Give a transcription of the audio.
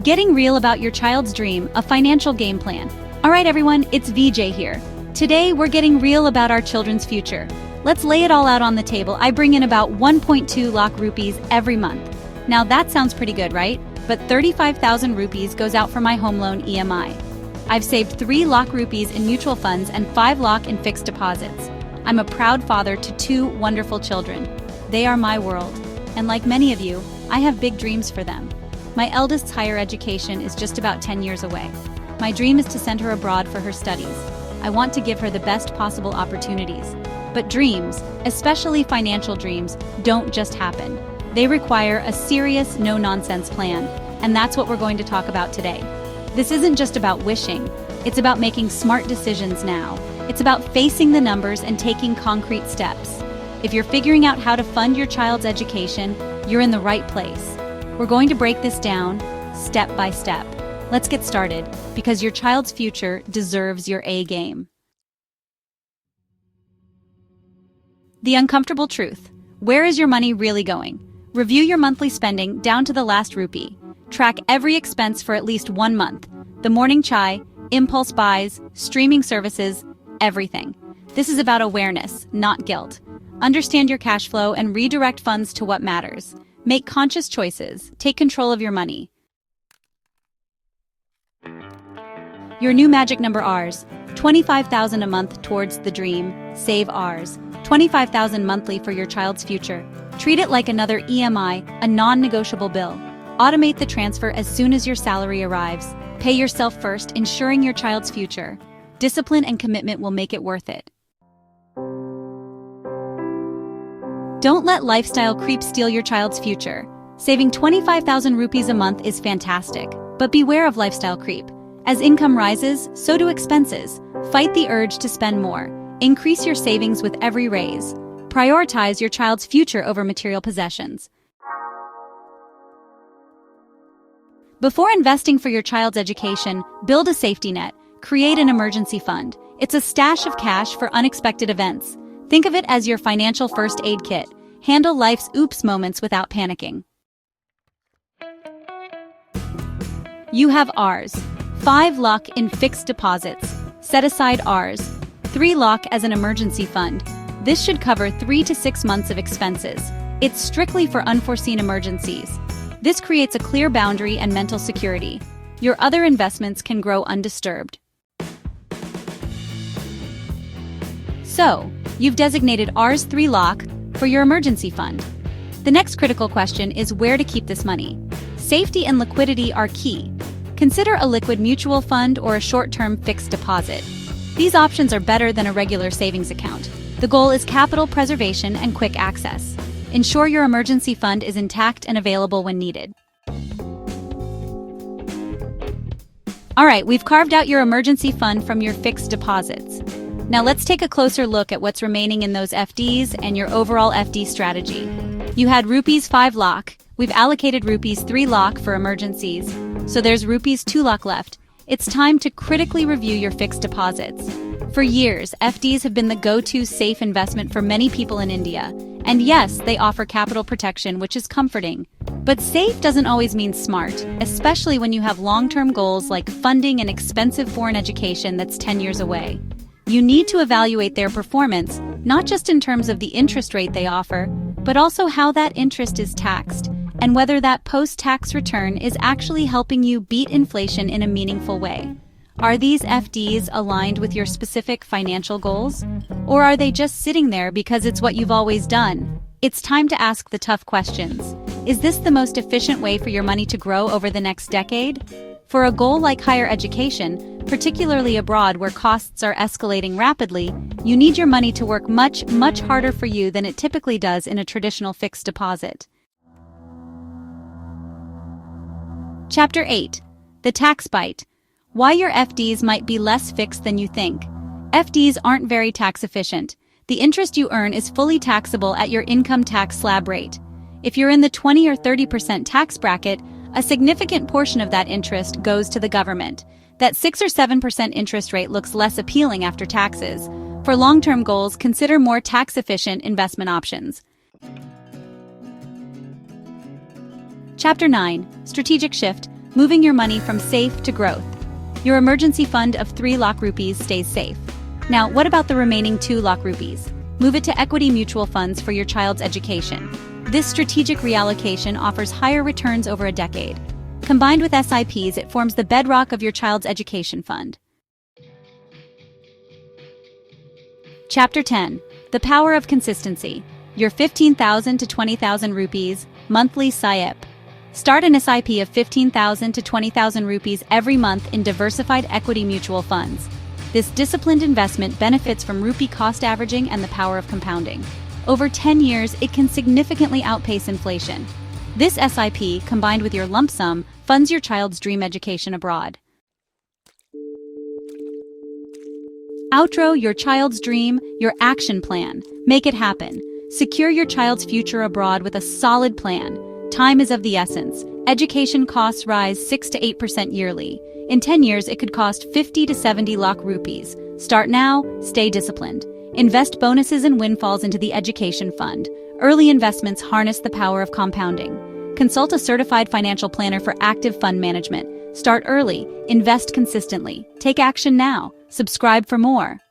Getting real about your child's dream, a financial game plan. Alright everyone, it's VJ here. Today we're getting real about our children's future. Let's lay it all out on the table. I bring in about 1.2 lakh rupees every month. Now that sounds pretty good, right? But 35,000 rupees goes out for my home loan EMI. I've saved 3 lakh rupees in mutual funds and 5 lakh in fixed deposits. I'm a proud father to 2 wonderful children. They are my world. And like many of you, I have big dreams for them. My eldest's higher education is just about 10 years away. My dream is to send her abroad for her studies. I want to give her the best possible opportunities. But dreams, especially financial dreams, don't just happen. They require a serious, no-nonsense plan, and that's what we're going to talk about today. This isn't just about wishing, it's about making smart decisions now. It's about facing the numbers and taking concrete steps. If you're figuring out how to fund your child's education, you're in the right place. We're going to break this down, step by step. Let's get started, because your child's future deserves your A game. The uncomfortable truth. Where is your money really going? Review your monthly spending down to the last rupee. Track every expense for at least 1 month. The morning chai, impulse buys, streaming services, everything. This is about awareness, not guilt. Understand your cash flow and redirect funds to what matters. Make conscious choices. Take control of your money. Your new magic number Rs. 25,000 a month towards the dream. Save Rs. 25,000 monthly for your child's future. Treat it like another EMI, a non-negotiable bill. Automate the transfer as soon as your salary arrives. Pay yourself first, ensuring your child's future. Discipline and commitment will make it worth it. Don't let lifestyle creep steal your child's future. Saving 25,000 rupees a month is fantastic, but beware of lifestyle creep. As income rises, so do expenses. Fight the urge to spend more. Increase your savings with every raise. Prioritize your child's future over material possessions. Before investing for your child's education, build a safety net. Create an emergency fund. It's a stash of cash for unexpected events. Think of it as your financial first aid kit. Handle life's oops moments without panicking. You have Rs. 5 lakh in fixed deposits. Set aside Rs. 3 lakh as an emergency fund. This should cover 3 to 6 months of expenses. It's strictly for unforeseen emergencies. This creates a clear boundary and mental security. Your other investments can grow undisturbed. So, you've designated Rs 3 lakh for your emergency fund. The next critical question is where to keep this money. Safety and liquidity are key. Consider a liquid mutual fund or a short-term fixed deposit. These options are better than a regular savings account. The goal is capital preservation and quick access. Ensure your emergency fund is intact and available when needed. Alright, we've carved out your emergency fund from your fixed deposits. Now let's take a closer look at what's remaining in those FDs and your overall FD strategy. You had rupees 5 lakh. We've allocated rupees 3 lakh for emergencies, so there's rupees 2 lakh left. It's time to critically review your fixed deposits. For years, FDs have been the go-to safe investment for many people in India. And yes, they offer capital protection, which is comforting. But safe doesn't always mean smart, especially when you have long-term goals like funding an expensive foreign education that's 10 years away. You need to evaluate their performance, not just in terms of the interest rate they offer, but also how that interest is taxed, and whether that post-tax return is actually helping you beat inflation in a meaningful way. Are these FDs aligned with your specific financial goals? Or are they just sitting there because it's what you've always done? It's time to ask the tough questions. Is this the most efficient way for your money to grow over the next decade? For a goal like higher education, particularly abroad where costs are escalating rapidly, you need your money to work much, much harder for you than it typically does in a traditional fixed deposit. Chapter 8. The Tax Bite. Why your FDs might be less fixed than you think. FDs aren't very tax efficient. The interest you earn is fully taxable at your income tax slab rate. If you're in the 20 or 30% tax bracket, a significant portion of that interest goes to the government. That 6 or 7% interest rate looks less appealing after taxes. For long-term goals, consider more tax-efficient investment options. Chapter 9. Strategic Shift. moving your money from safe to growth. Your emergency fund of 3 lakh rupees stays safe. Now, what about the remaining 2 lakh rupees? Move it to equity mutual funds for your child's education. This strategic reallocation offers higher returns over a decade. Combined with SIPs, it forms the bedrock of your child's education fund. Chapter 10. The Power of Consistency. Your 15,000 to 20,000 rupees monthly SIP. Start an SIP of 15,000 to 20,000 rupees every month in diversified equity mutual funds. This disciplined investment benefits from rupee cost averaging and the power of compounding. Over 10 years, it can significantly outpace inflation. This SIP, combined with your lump sum, funds your child's dream education abroad. Outro: your child's dream, your action plan. Make it happen. Secure your child's future abroad with a solid plan. Time is of the essence. Education costs rise 6 to 8% yearly. In 10 years, it could cost 50 to 70 lakh rupees. Start now, stay disciplined. Invest bonuses and windfalls into the education fund. Early investments harness the power of compounding. Consult a certified financial planner for active fund management. Start early, invest consistently. Take action now. Subscribe for more.